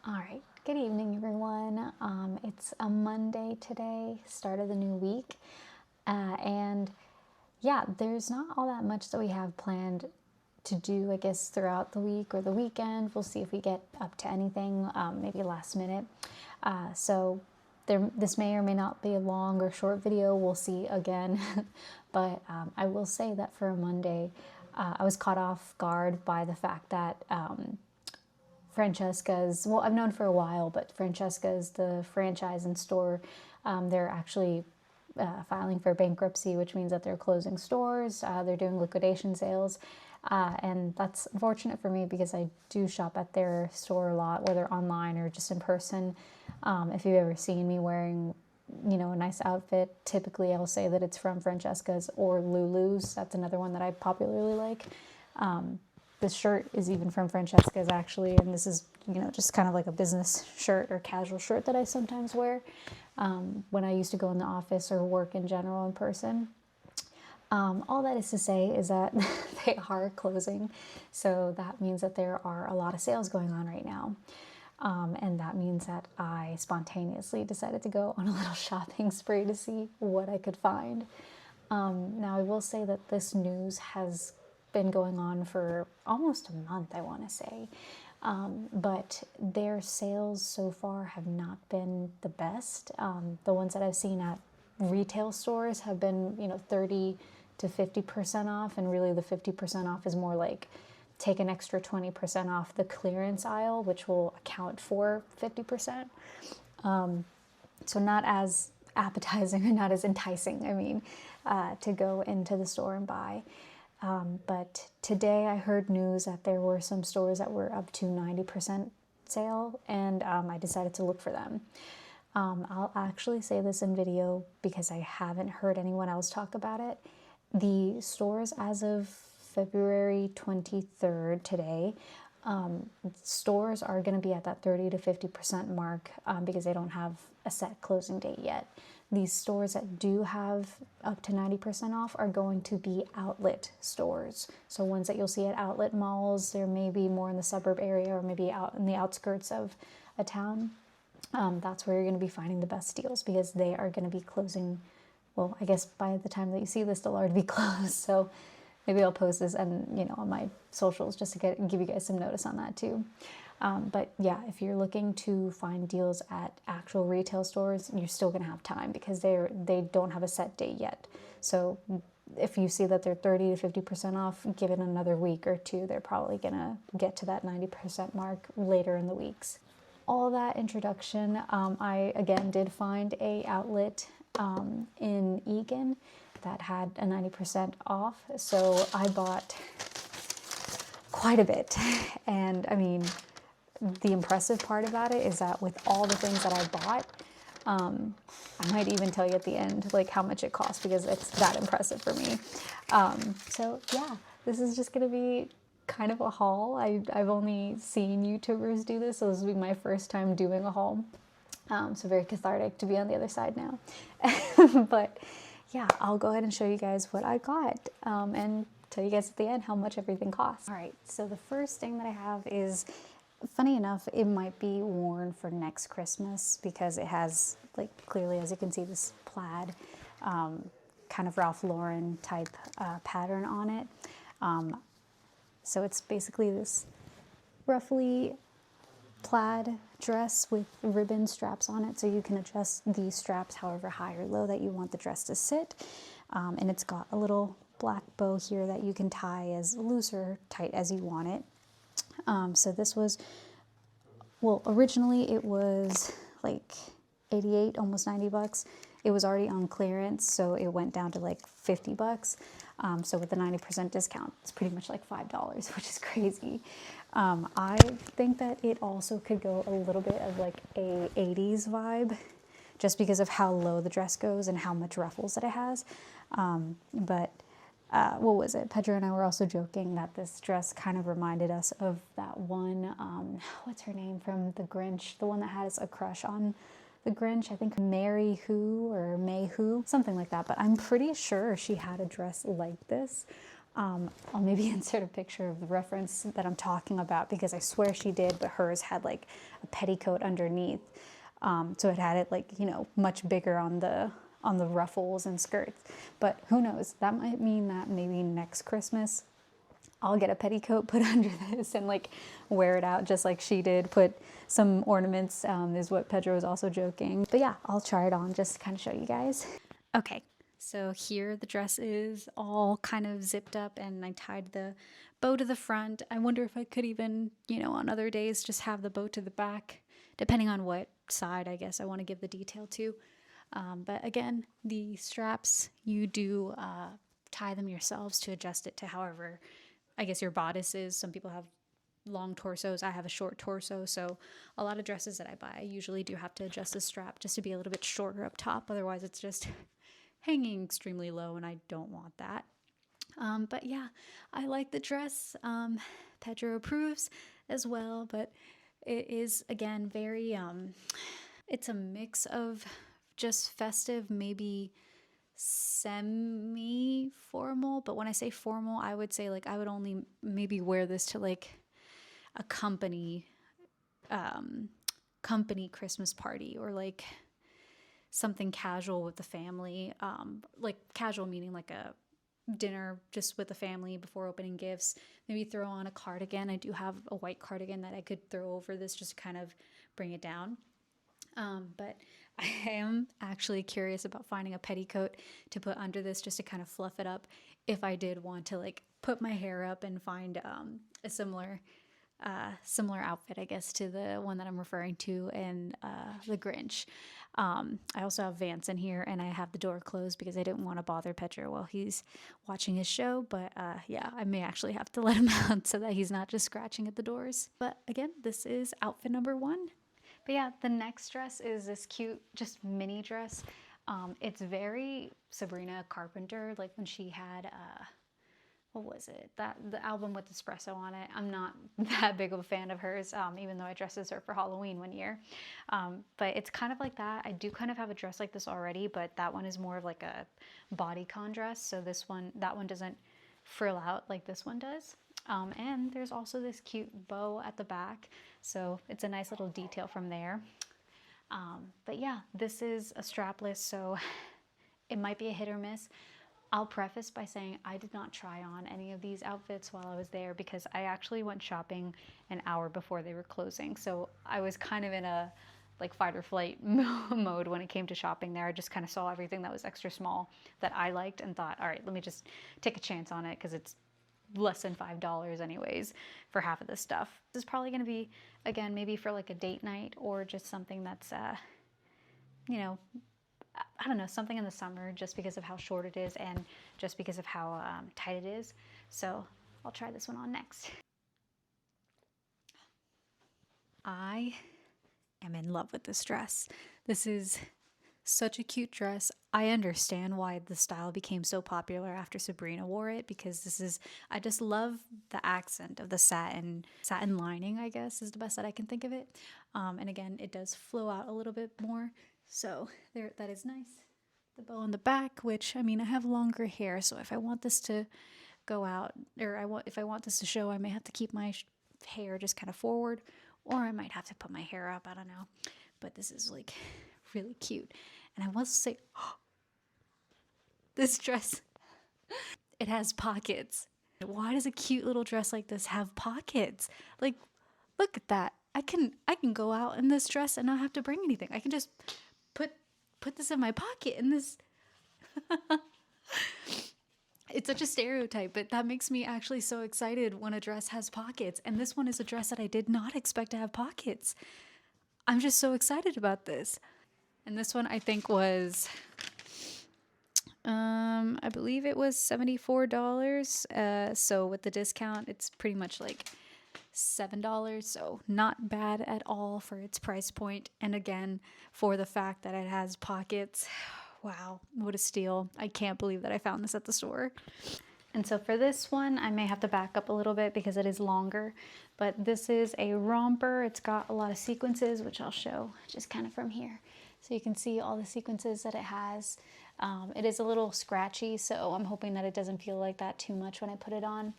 All right, good evening, everyone. It's a Monday today, start of the new week. And yeah, there's not all that much that we have planned to do, I guess, throughout the week or the weekend. We'll see if we get up to anything, maybe last minute. This may or may not be a long or short video. We'll see again. But I will say that for a Monday, I was caught off guard by the fact that Francesca's, well, I've known for a while, but Francesca's, the franchise and store, they're actually filing for bankruptcy, which means that they're closing stores, they're doing liquidation sales, and that's unfortunate for me because I do shop at their store a lot, whether online or just in person. If you've ever seen me wearing, a nice outfit, typically I'll say that it's from Francesca's or Lulu's. That's another one that I popularly like. This shirt is even from Francesca's actually, and this is, just kind of like a business shirt or casual shirt that I sometimes wear when I used to go in the office or work in general in person. All that is to say is that they are closing, so that means that there are a lot of sales going on right now. And that means that I spontaneously decided to go on a little shopping spree to see what I could find. Now, I will say that this news has been going on for almost a month, I want to say. But their sales so far have not been the best. The ones that I've seen at retail stores have been, 30 to 50% off, and really the 50% off is more like take an extra 20% off the clearance aisle, which will account for 50%. So not as appetizing or not as enticing, to go into the store and buy. But today I heard news that there were some stores that were up to 90% sale, and I decided to look for them. I'll actually say this in video because I haven't heard anyone else talk about it. The stores as of February 23rd today, stores are going to be at that 30 to 50% mark because they don't have a set closing date yet. These stores that do have up to 90% off are going to be outlet stores. So ones that you'll see at outlet malls, there may be more in the suburb area or maybe out in the outskirts of a town. That's where you're going to be finding the best deals because they are going to be closing. Well, I guess by the time that you see this, they'll already be closed. So maybe I'll post this and on my socials just to give you guys some notice on that too. But yeah, if you're looking to find deals at actual retail stores, you're still going to have time because they don't have a set date yet. So if you see that they're 30 to 50% off, give it another week or two. They're probably going to get to that 90% mark later in the weeks. All that introduction, I again did find a outlet in Egan that had a 90% off. So I bought quite a bit. And the impressive part about it is that with all the things that I bought, I might even tell you at the end like how much it cost because it's that impressive for me. So yeah, this is just gonna be kind of a haul. I've only seen YouTubers do this, so this will be my first time doing a haul. So very cathartic to be on the other side now. But yeah, I'll go ahead and show you guys what I got and tell you guys at the end how much everything costs. All right, so the first thing that I have is, funny enough, it might be worn for next Christmas because it has, like, clearly, as you can see, this plaid kind of Ralph Lauren type pattern on it. So it's basically this roughly plaid dress with ribbon straps on it, so you can adjust these straps however high or low that you want the dress to sit. And it's got a little black bow here that you can tie as loose or tight as you want it. So this was, well, originally it was like 88, almost 90 bucks. It was already on clearance, so it went down to like 50 bucks. So with the 90% discount, it's pretty much like $5, which is crazy. I think that it also could go a little bit of like a 80s vibe, just because of how low the dress goes and how much ruffles that it has. What was it? Pedro and I were also joking that this dress kind of reminded us of that one, what's her name from The Grinch? The one that has a crush on The Grinch, I think Mary Who or May Who, something like that. But I'm pretty sure she had a dress like this. I'll maybe insert a picture of the reference that I'm talking about, because I swear she did, but hers had like a petticoat underneath. So it had it like, you know, much bigger on the ruffles and skirts. But who knows? That might mean that maybe next Christmas I'll get a petticoat put under this and like wear it out just like she did. Put some ornaments, is what Pedro was also joking. But yeah, I'll try it on just to kind of show you guys. Okay, so here the dress is all kind of zipped up and I tied the bow to the front. I wonder if I could even, you know, on other days just have the bow to the back, depending on what side I guess I want to give the detail to. But again, the straps, you do tie them yourselves to adjust it to however, I guess, your bodice is. Some people have long torsos. I have a short torso, so a lot of dresses that I buy, I usually do have to adjust the strap just to be a little bit shorter up top. Otherwise, it's just hanging extremely low, and I don't want that. But yeah, I like the dress. Pedro approves as well, but it is, again, very, it's a mix of just festive, maybe semi-formal. But when I say formal, I would say like I would only maybe wear this to like a company Christmas party, or like something casual with the family. Like casual meaning like a dinner just with the family before opening gifts. Maybe throw on a cardigan. I do have a white cardigan that I could throw over this just to kind of bring it down. But I am actually curious about finding a petticoat to put under this just to kind of fluff it up if I did want to like put my hair up and find a similar outfit, I guess, to the one that I'm referring to in The Grinch. I also have Vance in here, and I have the door closed because I didn't want to bother Pedro while he's watching his show. But yeah, I may actually have to let him out so that he's not just scratching at the doors. But again, this is outfit number 1. But yeah, the next dress is this cute, just mini dress. It's very Sabrina Carpenter, like when she had, what was it? The album with espresso on it. I'm not that big of a fan of hers, even though I dressed as her for Halloween one year. But it's kind of like that. I do kind of have a dress like this already, but that one is more of like a bodycon dress. So that one doesn't frill out like this one does. And there's also this cute bow at the back, so it's a nice little detail from there. But yeah, this is a strapless, so it might be a hit or miss. I'll preface by saying I did not try on any of these outfits while I was there because I actually went shopping an hour before they were closing. So I was kind of in a like fight or flight mode when it came to shopping there. I just kind of saw everything that was extra small that I liked and thought, all right, let me just take a chance on it because it's less than $5 anyways for half of this stuff. This is probably going to be, again, maybe for like a date night or just something that's, you know, I don't know, something in the summer just because of how short it is and just because of how tight it is. So I'll try this one on next. I am in love with this dress. This is such a cute dress. I understand why the style became so popular after Sabrina wore it, because I just love the accent of the satin lining, I guess is the best that I can think of it. And again, it does flow out a little bit more. So there, that is nice. The bow on the back, which, I mean, I have longer hair, so if I want this to go out, or if I want this to show, I may have to keep my hair just kind of forward, or I might have to put my hair up, I don't know. But this is like really cute. And I want to say, oh, this dress, it has pockets. Why does a cute little dress like this have pockets? Like, look at that. I can go out in this dress and not have to bring anything. I can just put this in my pocket and this. It's such a stereotype, but that makes me actually so excited when a dress has pockets. And this one is a dress that I did not expect to have pockets. I'm just so excited about this. And this one I think was, I believe it was $74. So with the discount, it's pretty much like $7. So not bad at all for its price point. And again, for the fact that it has pockets, wow, what a steal. I can't believe that I found this at the store. And so for this one, I may have to back up a little bit because it is longer, but this is a romper. It's got a lot of sequences, which I'll show just kind of from here. So you can see all the sequences that it has. It is a little scratchy, so I'm hoping that it doesn't feel like that too much when I put it on.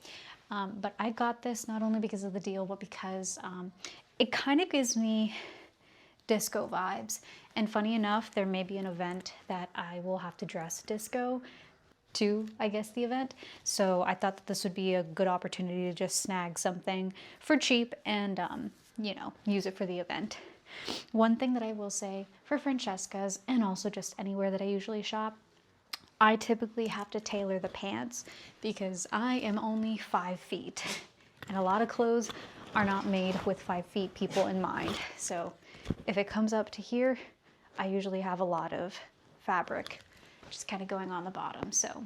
But I got this not only because of the deal, but because it kind of gives me disco vibes. And funny enough, there may be an event that I will have to dress disco to, I guess, the event. So I thought that this would be a good opportunity to just snag something for cheap and, you know, use it for the event. One thing that I will say for Francesca's and also just anywhere that I usually shop, I typically have to tailor the pants because I am only 5 feet and a lot of clothes are not made with 5 feet people in mind. So if it comes up to here, I usually have a lot of fabric just kind of going on the bottom. So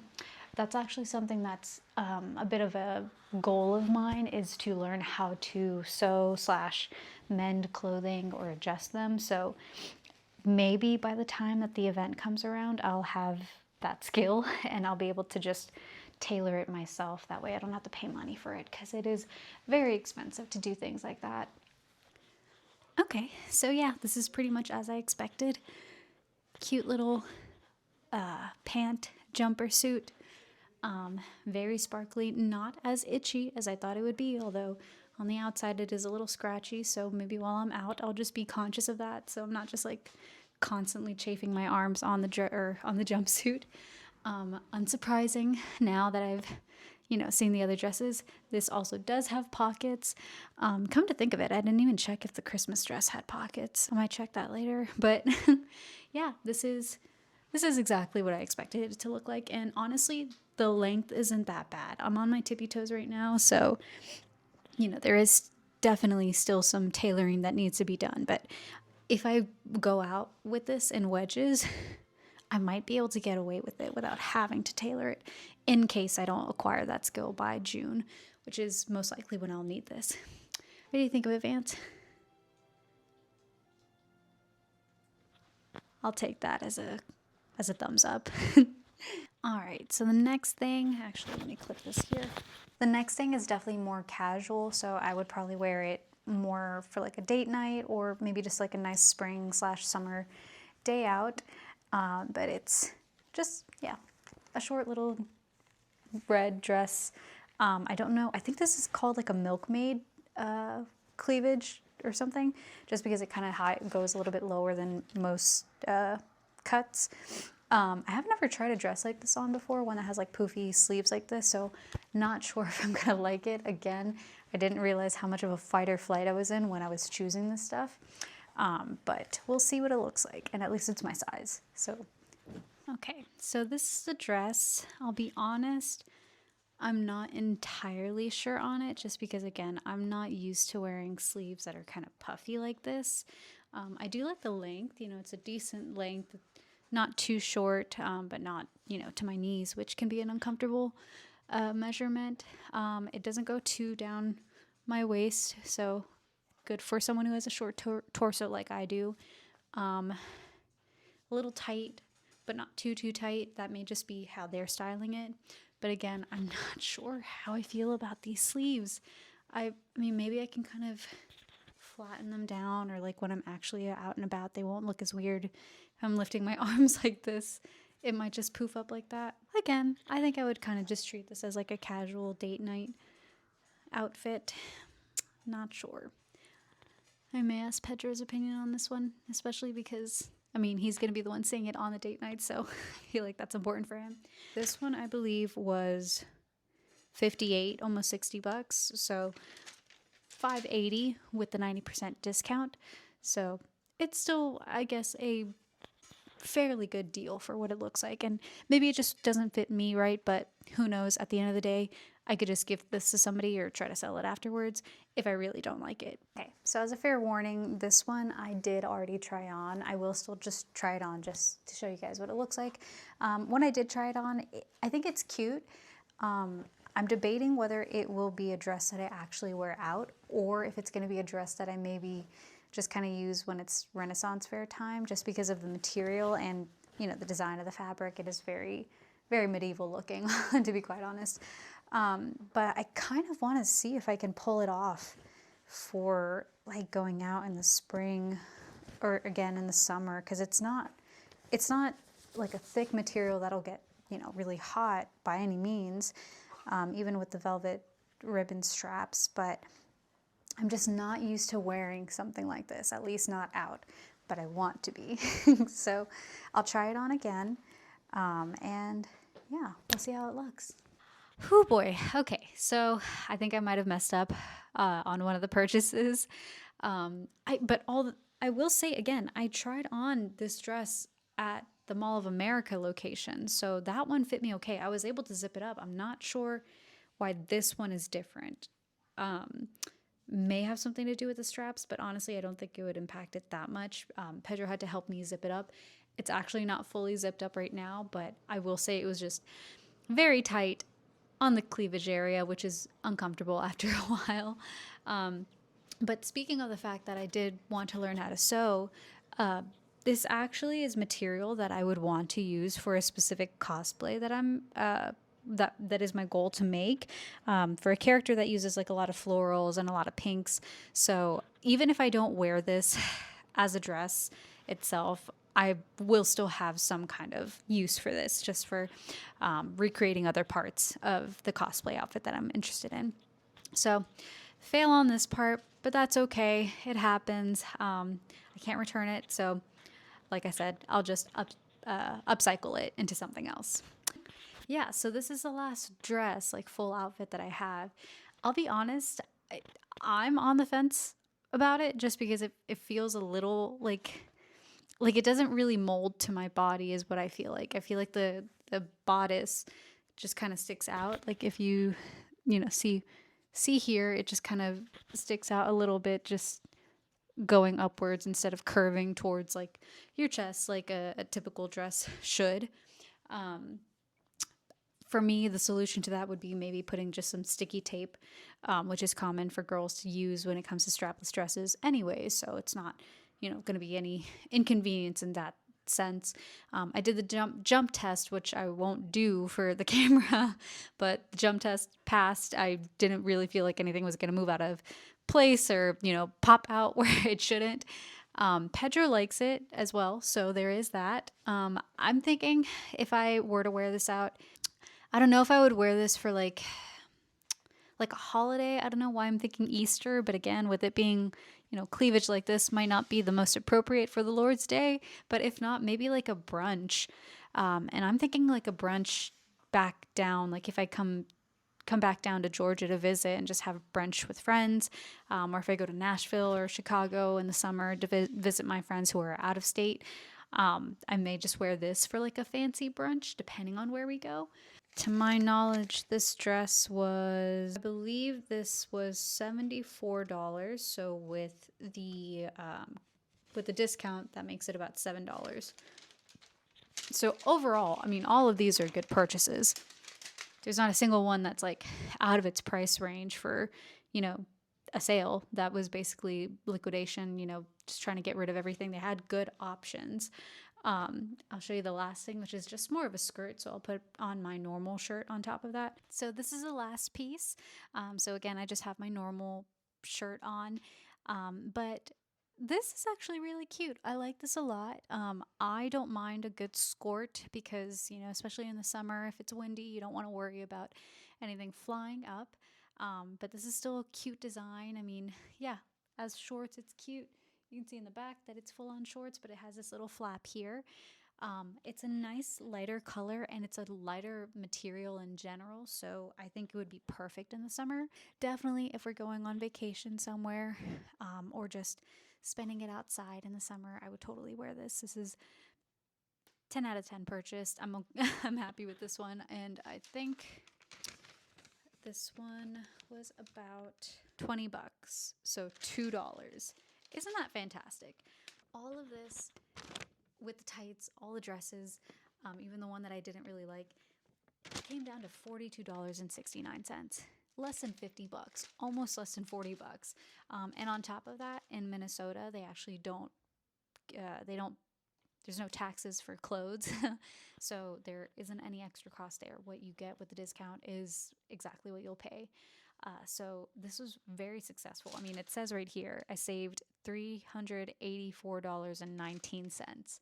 that's actually something that's a bit of a goal of mine, is to learn how to sew slash mend clothing or adjust them. So maybe by the time that the event comes around, I'll have that skill and I'll be able to just tailor it myself. That way I don't have to pay money for it, because it is very expensive to do things like that. Okay, so yeah, this is pretty much as I expected. Cute little pant jumper suit. Very sparkly, not as itchy as I thought it would be, although on the outside it is a little scratchy, so maybe while I'm out I'll just be conscious of that, so I'm not just like constantly chafing my arms on the on the jumpsuit. Unsurprising, now that I've, you know, seen the other dresses, this also does have pockets. Come to think of it, I didn't even check if the Christmas dress had pockets. I might check that later, but yeah, this is exactly what I expected it to look like, and honestly, the length isn't that bad. I'm on my tippy toes right now, so, you know, there is definitely still some tailoring that needs to be done, but if I go out with this in wedges, I might be able to get away with it without having to tailor it, in case I don't acquire that skill by June, which is most likely when I'll need this. What do you think of it, Vance? I'll take that as a thumbs up. All right, so the next thing, actually let me clip this here. The next thing is definitely more casual, so I would probably wear it more for like a date night or maybe just like a nice spring slash summer day out. But it's just, yeah, a short little red dress. I don't know, I think this is called like a milkmaid cleavage or something, just because it kind of goes a little bit lower than most cuts. I have never tried a dress like this on before, one that has like poofy sleeves like this, so not sure if I'm gonna like it. Again, I didn't realize how much of a fight or flight I was in when I was choosing this stuff, but we'll see what it looks like, and at least it's my size. So, okay, so this is the dress. I'll be honest, I'm not entirely sure on it, just because, again, I'm not used to wearing sleeves that are kind of puffy like this. I do like the length, you know, it's a decent length, not too short, but not, you know, to my knees, which can be an uncomfortable measurement. It doesn't go too down my waist, so good for someone who has a short torso like I do. A little tight, but not too tight. That may just be how they're styling it. But again, I'm not sure how I feel about these sleeves. I mean, maybe I can kind of flatten them down, or like when I'm actually out and about, they won't look as weird if I'm lifting my arms like this. It might just poof up like that. Again, I think I would kind of just treat this as like a casual date night outfit. Not sure. I may ask Pedro's opinion on this one, especially because, I mean, he's going to be the one seeing it on the date night, so I feel like that's important for him. This one, I believe, was $58, almost $60, so $5.80 with the 90% discount. So it's still, I guess, a fairly good deal for what it looks like. And maybe it just doesn't fit me right, but who knows? At the end of the day, I could just give this to somebody or try to sell it afterwards if I really don't like it. Okay, so as a fair warning, this one I did already try on. I will still just try it on just to show you guys what it looks like. When I did try it on, I think it's cute. I'm debating whether it will be a dress that I actually wear out, or if it's going to be a dress that I maybe just kind of use when it's Renaissance fair time, just because of the material and, you know, the design of the fabric. It is very, very medieval looking, to be quite honest. But I kind of want to see if I can pull it off for like going out in the spring or again in the summer, because it's not like a thick material that'll get, you know, really hot by any means, even with the velvet ribbon straps, but I'm just not used to wearing something like this, at least not out, but I want to be. So I'll try it on again, and yeah, we'll see how it looks. Oh boy. Okay. So I think I might have messed up on one of the purchases. I will say again, I tried on this dress at the Mall of America location. So that one fit me okay. I was able to zip it up. I'm not sure why this one is different. May have something to do with the straps, but honestly, I don't think it would impact it that much. Pedro had to help me zip it up. It's actually not fully zipped up right now, but I will say it was just very tight on the cleavage area, which is uncomfortable after a while. But speaking of the fact that I did want to learn how to sew, this actually is material that I would want to use for a specific cosplay that I'm that is my goal to make, for a character that uses like a lot of florals and a lot of pinks. So even if I don't wear this as a dress itself, I will still have some kind of use for this, just for recreating other parts of the cosplay outfit that I'm interested in. So, fail on this part, but that's okay. It happens. I can't return it, so like I said, I'll just upcycle it into something else. Yeah, so this is the last dress, like full outfit that I have. I'll be honest, I'm on the fence about it just because it feels a little like it doesn't really mold to my body is what I feel like. I feel like the bodice just kind of sticks out. Like if you know, see here, it just kind of sticks out a little bit, just going upwards instead of curving towards like your chest like a typical dress should. For me, the solution to that would be maybe putting just some sticky tape, which is common for girls to use when it comes to strapless dresses anyways. So it's not, you know, going to be any inconvenience in that sense. I did the jump test, which I won't do for the camera, but the jump test passed. I didn't really feel like anything was going to move out of place or, you know, pop out where it shouldn't. Pedro likes it as well, so there is that. I'm thinking if I were to wear this out, I don't know if I would wear this for like a holiday. I don't know why I'm thinking Easter, but again, with it being, you know, cleavage like this might not be the most appropriate for the Lord's Day, but if not, maybe like a brunch. And I'm thinking like a brunch back down, like if I come back down to Georgia to visit and just have brunch with friends, or if I go to Nashville or Chicago in the summer to visit my friends who are out of state, I may just wear this for like a fancy brunch, depending on where we go. To my knowledge, this dress was, I believe this was $74. So with the discount, that makes it about $7. So overall, I mean, all of these are good purchases. There's not a single one that's like out of its price range for, you know, a sale. That was basically liquidation, you know, just trying to get rid of everything. They had good options. I'll show you the last thing, which is just more of a skirt. So I'll put on my normal shirt on top of that. So this is the last piece. So again, I just have my normal shirt on. But this is actually really cute. I like this a lot. I don't mind a good skirt because, you know, especially in the summer, if it's windy, you don't want to worry about anything flying up. But this is still a cute design. I mean, yeah, as shorts, it's cute. You can see in the back that it's full on shorts, but it has this little flap here. It's a nice lighter color and it's a lighter material in general, so I think it would be perfect in the summer. Definitely if we're going on vacation somewhere, or just spending it outside in the summer, I would totally wear this. This is 10 out of 10 purchased. I'm happy with this one, and I think this one was about 20 bucks, so $2. Isn't that fantastic? All of this with the tights, all the dresses, even the one that I didn't really like, came down to $42.69. Less than 50 bucks, almost less than 40 bucks. And on top of that, in Minnesota, they actually don't, there's no taxes for clothes. So there isn't any extra cost there. What you get with the discount is exactly what you'll pay. So this was very successful. I mean, it says right here, I saved $384.19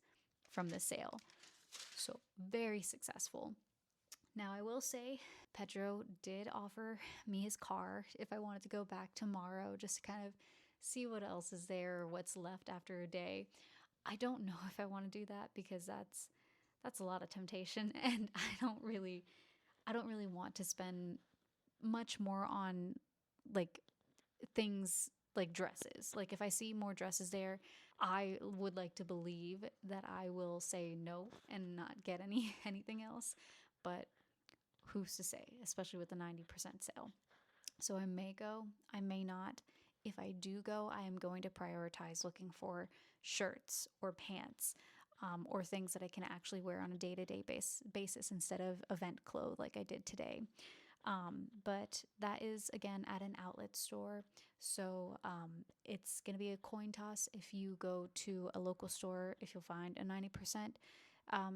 from this sale. So very successful. Now I will say Pedro did offer me his car if I wanted to go back tomorrow just to kind of see what else is there or what's left after a day. I don't know if I want to do that because that's a lot of temptation and I don't really want to spend much more on like things like dresses. Like if I see more dresses there, I would like to believe that I will say no and not get anything else. But who's to say, especially with the 90% sale. So I may go, I may not. If I do go, I am going to prioritize looking for shirts or pants or things that I can actually wear on a day-to-day basis instead of event clothes like I did today. But that is again at an outlet store. So it's going to be a coin toss if you go to a local store, if you'll find a 90%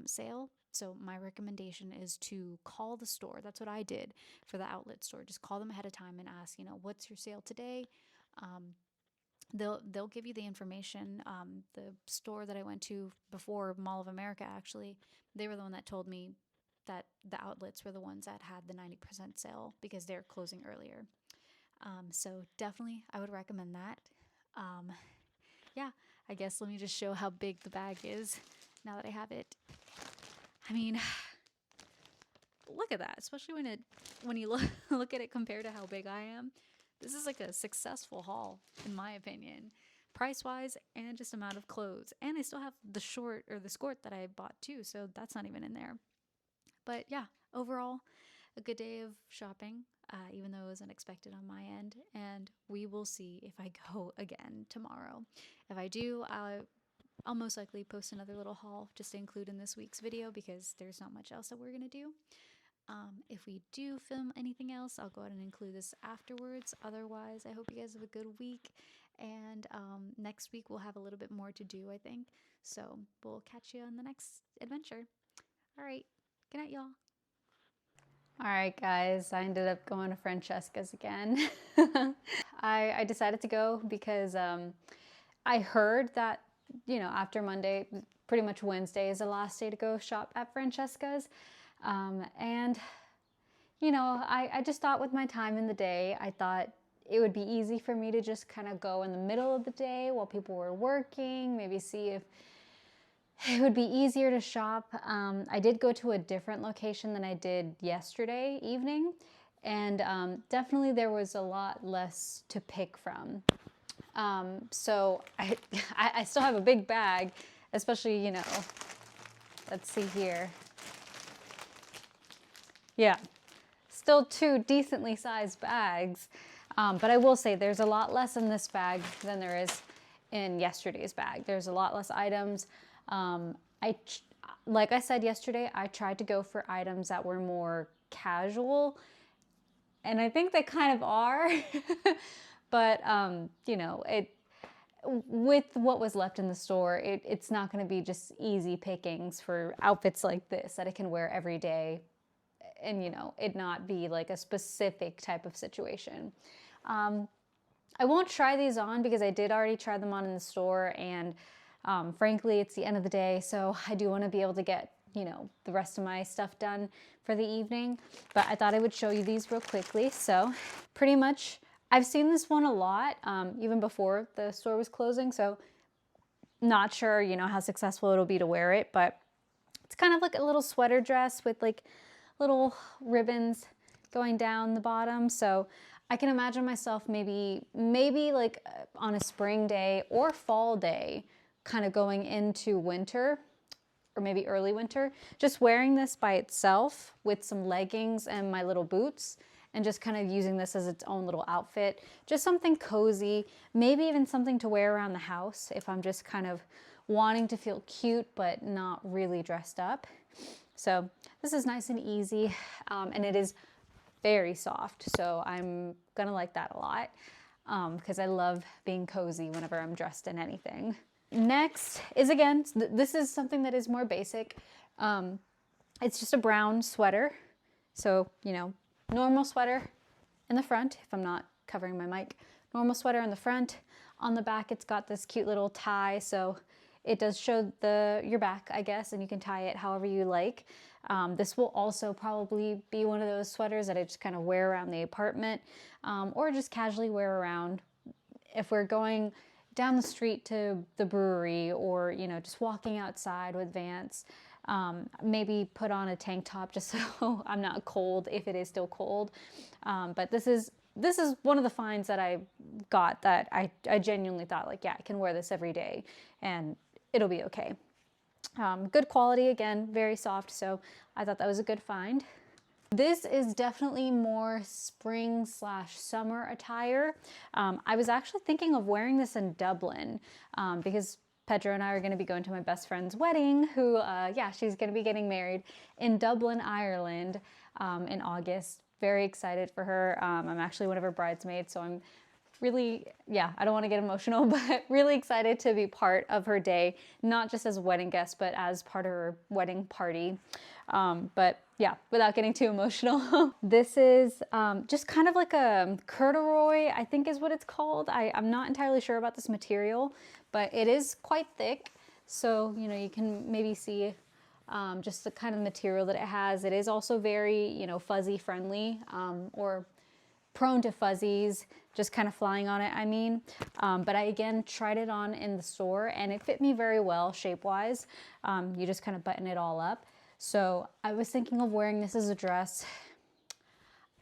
sale. So my recommendation is to call the store. That's what I did for the outlet store. Just call them ahead of time and ask, what's your sale today? They'll give you the information. The store that I went to before, Mall of America, actually, they were the one that told me that the outlets were the ones that had the 90% sale because they're closing earlier. So definitely, I would recommend that. Yeah, I guess let me just show how big the bag is now that I have it. I mean, look at that, especially when you look at it compared to how big I am. This is like a successful haul, in my opinion, price-wise and just amount of clothes. And I still have the short or the skirt that I bought too, so that's not even in there. But yeah, overall, a good day of shopping, even though it was unexpected on my end. And we will see if I go again tomorrow. If I do, I'll most likely post another little haul just to include in this week's video because there's not much else that we're going to do. If we do film anything else, I'll go ahead and include this afterwards. Otherwise, I hope you guys have a good week. And next week, we'll have a little bit more to do, I think. So we'll catch you on the next adventure. All right. Good night, y'all. All right, guys, I ended up going to Francesca's again. I decided to go because I heard that, after Monday, pretty much Wednesday is the last day to go shop at Francesca's. And, I just thought with my time in the day, I thought it would be easy for me to just kind of go in the middle of the day while people were working, maybe see if it would be easier to shop. I did go to a different location than I did yesterday evening, and definitely there was a lot less to pick from. So I still have a big bag, especially, let's see here. Yeah, still two decently sized bags. But I will say there's a lot less in this bag than there is in yesterday's bag. There's a lot less items. Like I said yesterday, I tried to go for items that were more casual, and I think they kind of are. But with what was left in the store, it's not going to be just easy pickings for outfits like this that I can wear every day, and it not be like a specific type of situation. I won't try these on because I did already try them on in the store, and frankly, it's the end of the day, so I do want to be able to get, the rest of my stuff done for the evening. But I thought I would show you these real quickly. So pretty much, I've seen this one a lot, even before the store was closing, so not sure, how successful it'll be to wear it, but it's kind of like a little sweater dress with like little ribbons going down the bottom. So I can imagine myself maybe like on a spring day or fall day, kind of going into winter or maybe early winter, just wearing this by itself with some leggings and my little boots, and just kind of using this as its own little outfit. Just something cozy, maybe even something to wear around the house if I'm just kind of wanting to feel cute but not really dressed up. So this is nice and easy, and it is very soft, so I'm gonna like that a lot because I love being cozy whenever I'm dressed in anything. Next is, again, this is something that is more basic. It's just a brown sweater, so normal sweater in the front, if I'm not covering my mic. Normal sweater in the front. On the back, it's got this cute little tie, so it does show your back, I guess, and you can tie it however you like. This will also probably be one of those sweaters that I just kind of wear around the apartment, or just casually wear around if we're going down the street to the brewery, or just walking outside with Vance. Maybe put on a tank top just so I'm not cold if it is still cold. But this is one of the finds that I got that I genuinely thought, like, yeah, I can wear this every day and it'll be okay. Good quality, again, very soft, so I thought that was a good find. This is definitely more spring/summer attire. I was actually thinking of wearing this in Dublin, because Pedro and I are going to be going to my best friend's wedding, who, yeah, she's going to be getting married in Dublin, Ireland, in August. Very excited for her. I'm actually one of her bridesmaids, so I'm really, yeah, I don't want to get emotional, but really excited to be part of her day, not just as a wedding guest, but as part of her wedding party. But yeah, without getting too emotional, this is just kind of like a corduroy, I think is what it's called. I'm not entirely sure about this material, but it is quite thick. So, you can maybe see just the kind of material that it has. It is also very, fuzzy friendly, or prone to fuzzies, just kind of flying on it, I mean. But I, again, tried it on in the store and it fit me very well shape-wise. You just kind of button it all up. So I was thinking of wearing this as a dress.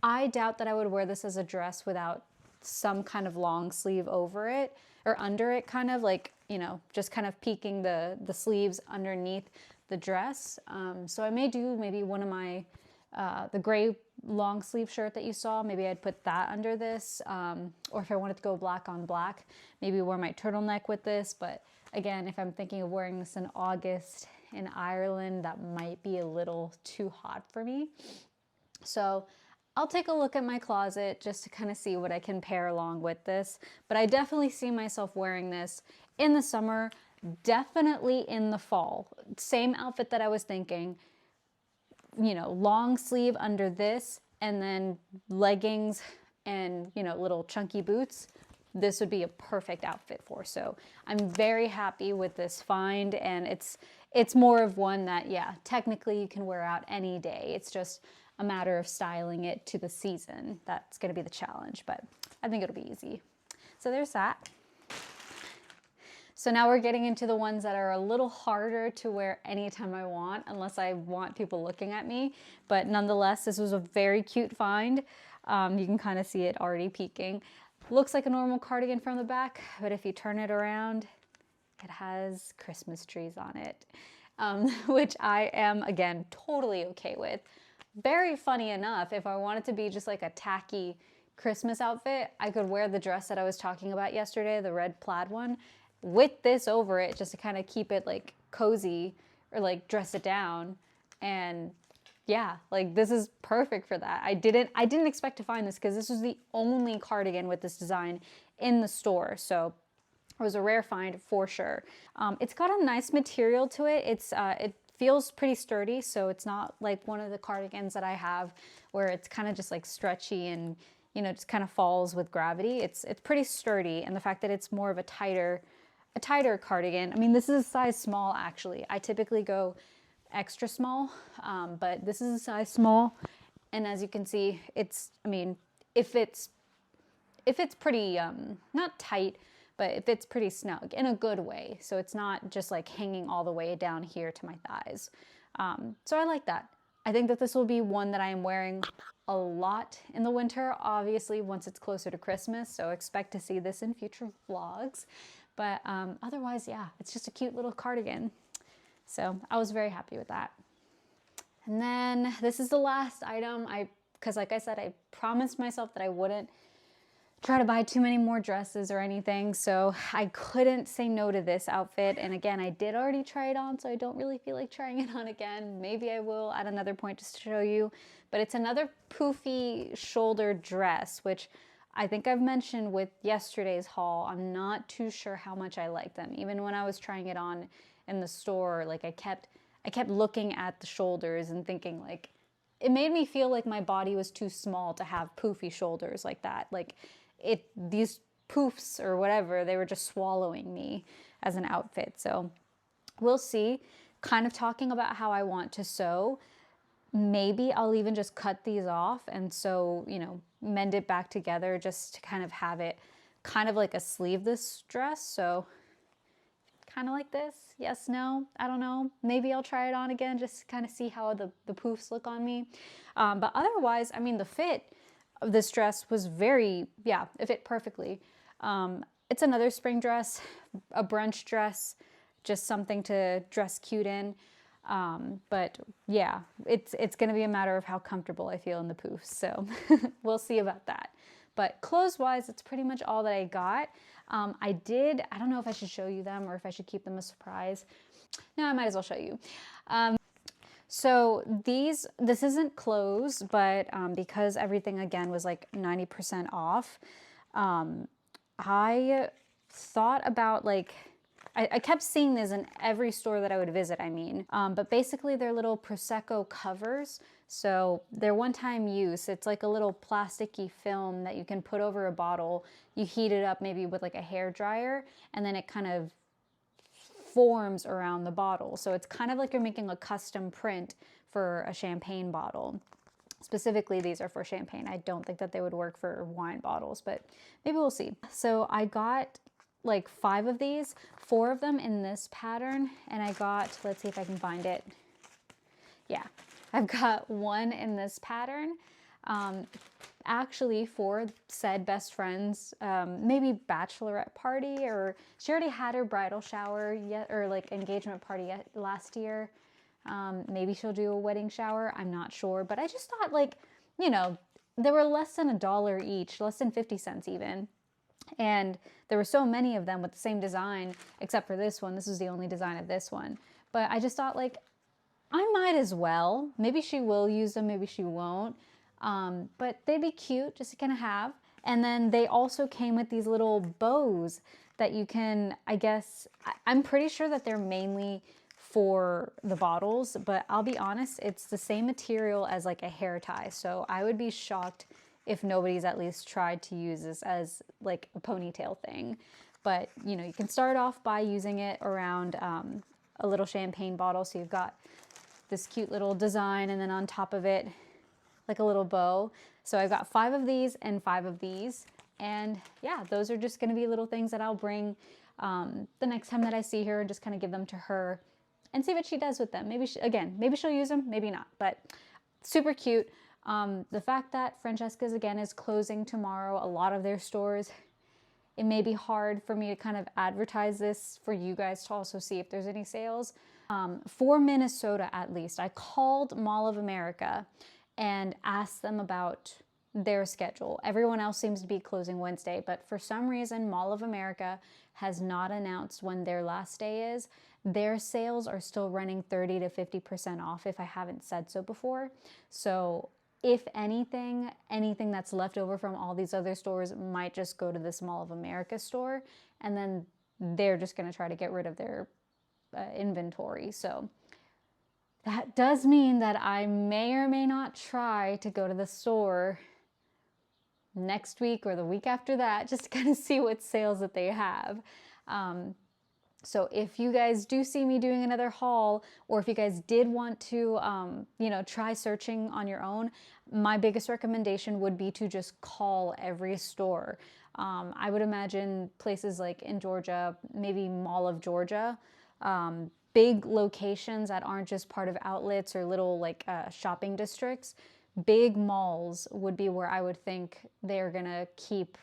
I doubt that I would wear this as a dress without some kind of long sleeve over it, or under it, kind of like, just kind of peeking the sleeves underneath the dress. So I may do maybe one of my, the gray long sleeve shirt that you saw, maybe I'd put that under this, or if I wanted to go black on black, maybe wear my turtleneck with this. But again, if I'm thinking of wearing this in August in Ireland, that might be a little too hot for me. So I'll take a look at my closet just to kind of see what I can pair along with this. But I definitely see myself wearing this in the summer, definitely in the fall. Same outfit that I was thinking, long sleeve under this, and then leggings and, little chunky boots. This would be a perfect outfit for. So I'm very happy with this find, and it's more of one that, yeah, technically you can wear out any day. It's just a matter of styling it to the season. That's going to be the challenge, but I think it'll be easy. So there's that. So now we're getting into the ones that are a little harder to wear anytime I want, unless I want people looking at me. But nonetheless, this was a very cute find. You can kind of see it already peeking. Looks like a normal cardigan from the back, but if you turn it around, it has Christmas trees on it, which I am, again, totally okay with. Very funny enough, if I wanted to be just like a tacky Christmas outfit, I could wear the dress that I was talking about yesterday, the red plaid one, with this over it, just to kind of keep it like cozy, or like dress it down. And yeah, like this is perfect for that. I didn't expect to find this because this was the only cardigan with this design in the store. So it was a rare find for sure. It's got a nice material to it. It feels pretty sturdy, so it's not like one of the cardigans that I have where it's kind of just like stretchy and, just kind of falls with gravity. It's pretty sturdy, and the fact that it's more of a tighter cardigan. I mean, this is a size small, actually. I typically go extra small, but this is a size small, and as you can see, I mean, if it's pretty, not tight, but it fits pretty snug in a good way. So it's not just like hanging all the way down here to my thighs. So I like that. I think that this will be one that I am wearing a lot in the winter, obviously once it's closer to Christmas. So expect to see this in future vlogs. But otherwise, yeah, it's just a cute little cardigan. So I was very happy with that. And then this is the last item. Because like I said, I promised myself that I wouldn't try to buy too many more dresses or anything, so I couldn't say no to this outfit. And again, I did already try it on, so I don't really feel like trying it on again. Maybe I will at another point just to show you. But it's another poofy shoulder dress, which I think I've mentioned with yesterday's haul. I'm not too sure how much I like them. Even when I was trying it on in the store, like I kept looking at the shoulders and thinking, like, it made me feel like my body was too small to have poofy shoulders like that. Like, these poofs or whatever, they were just swallowing me as an outfit. So We'll see. Kind of talking about how I want to sew. Maybe I'll even just cut these off and sew, mend it back together just to kind of have it kind of like a sleeveless dress. So kind of like this. Yes, no, I don't know. Maybe I'll try it on again just to kind of see how the poofs look on me. But otherwise, I mean, the fit of this dress was it fit perfectly. It's another spring dress, a brunch dress, just something to dress cute in. But yeah, it's going to be a matter of how comfortable I feel in the poofs. So we'll see about that. But clothes-wise, that's pretty much all that I got. I don't know if I should show you them or if I should keep them a surprise. No, I might as well show you. So this isn't clothes, but because everything again was like 90% off, I thought about I kept seeing this in every store that I would visit, but basically they're little Prosecco covers. So they're one-time use. It's like a little plasticky film that you can put over a bottle. You heat it up maybe with like a hair dryer, and then it kind of forms around the bottle. So it's kind of like you're making a custom print for a champagne bottle. Specifically, these are for champagne. I don't think that they would work for wine bottles, but maybe we'll see. So I got like 5 of these, 4 of them in this pattern, and I got, let's see if I can find it. Yeah, I've got 1 in this pattern. Actually for said best friend's maybe bachelorette party, or she already had her bridal shower yet, or like engagement party last year. Maybe she'll do a wedding shower, I'm not sure, but I just thought they were less than $1 each, less than 50 cents even. And there were so many of them with the same design, except for this one. This is the only design of this one. But I just thought I might as well. Maybe she will use them, maybe she won't. But they'd be cute just to kind of have. And then they also came with these little bows that you can, I guess, I'm pretty sure that they're mainly for the bottles, but I'll be honest, it's the same material as like a hair tie. So I would be shocked if nobody's at least tried to use this as like a ponytail thing. But you can start off by using it around a little champagne bottle. So you've got this cute little design, and then on top of it, like a little bow. So I've got 5 of these and 5 of these. And yeah, those are just gonna be little things that I'll bring the next time that I see her, and just kind of give them to her and see what she does with them. Maybe she'll use them, maybe not, but super cute. The fact that Francesca's again is closing tomorrow, a lot of their stores, it may be hard for me to kind of advertise this for you guys to also see if there's any sales. For Minnesota, at least, I called Mall of America and asked them about their schedule. Everyone else seems to be closing Wednesday, but for some reason, Mall of America has not announced when their last day is. Their sales are still running 30 to 50% off, if I haven't said so before. So if anything that's left over from all these other stores might just go to this Mall of America store, and then they're just gonna try to get rid of their inventory. So that does mean that I may or may not try to go to the store next week or the week after that, just to kind of see what sales that they have. So if you guys do see me doing another haul, or if you guys did want to, try searching on your own, my biggest recommendation would be to just call every store. I would imagine places like in Georgia, maybe Mall of Georgia, big locations that aren't just part of outlets or little shopping districts. Big malls would be where I would think they're gonna keep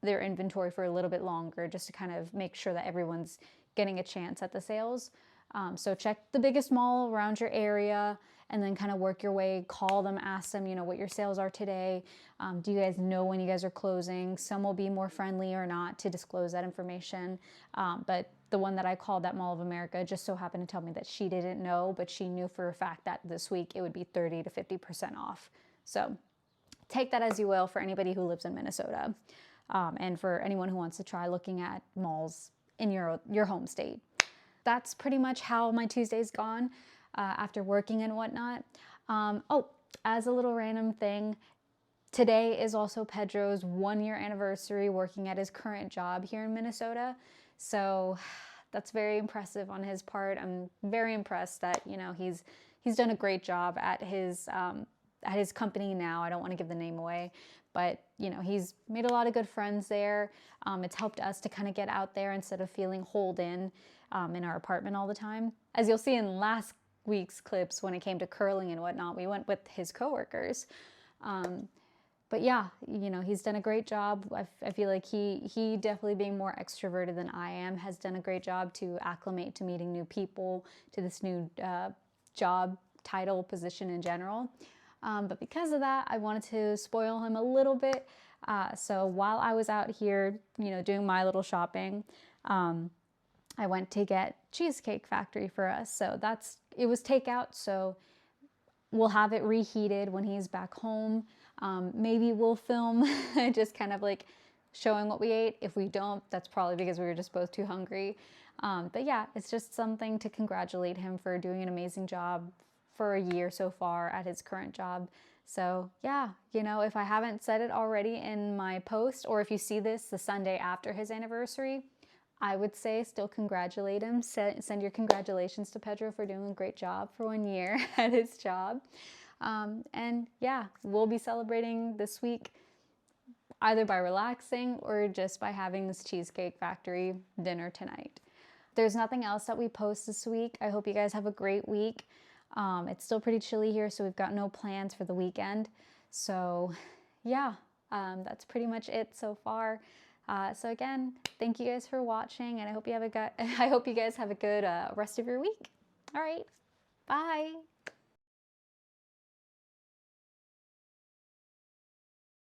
their inventory for a little bit longer, just to kind of make sure that everyone's getting a chance at the sales. So check the biggest mall around your area, and then kind of work your way, call them, ask them, what your sales are today. Do you guys know when you guys are closing? Some will be more friendly or not to disclose that information. But the one that I called, that Mall of America, just so happened to tell me that she didn't know, but she knew for a fact that this week it would be 30 to 50% off. So take that as you will for anybody who lives in Minnesota, and for anyone who wants to try looking at malls in your home state. That's pretty much how my Tuesday's gone after working and whatnot. As a little random thing, today is also Pedro's 1-year anniversary working at his current job here in Minnesota. So that's very impressive on his part. I'm very impressed that, you know, he's done a great job at his company now. I don't want to give the name away, but you know, he's made a lot of good friends there. It's helped us to kind of get out there instead of feeling holed in our apartment all the time. As you'll see in last week's clips, when it came to curling and whatnot, we went with his coworkers. But yeah, you know, he's done a great job. I feel like he definitely, being more extroverted than I am, has done a great job to acclimate to meeting new people, to this new job title, position in general. But because of that, I wanted to spoil him a little bit. So while I was out here, you know, doing my little shopping, I went to get Cheesecake Factory for us. So it was takeout, so we'll have it reheated when he's back home. Maybe we'll film just kind of like showing what we ate. If we don't, that's probably because we were just both too hungry. But yeah, it's just something to congratulate him for doing an amazing job for a year so far at his current job. So yeah, you know, if I haven't said it already in my post, or if you see this the Sunday after his anniversary, I would say still congratulate him. Send your congratulations to Pedro for doing a great job for 1 year at his job. And yeah, we'll be celebrating this week either by relaxing or just by having this Cheesecake Factory dinner tonight. There's nothing else that we post this week. I hope you guys have a great week. It's still pretty chilly here, so we've got no plans for the weekend. So yeah, that's pretty much it so far. So again, thank you guys for watching, and I hope you guys have a good rest of your week. All right, bye.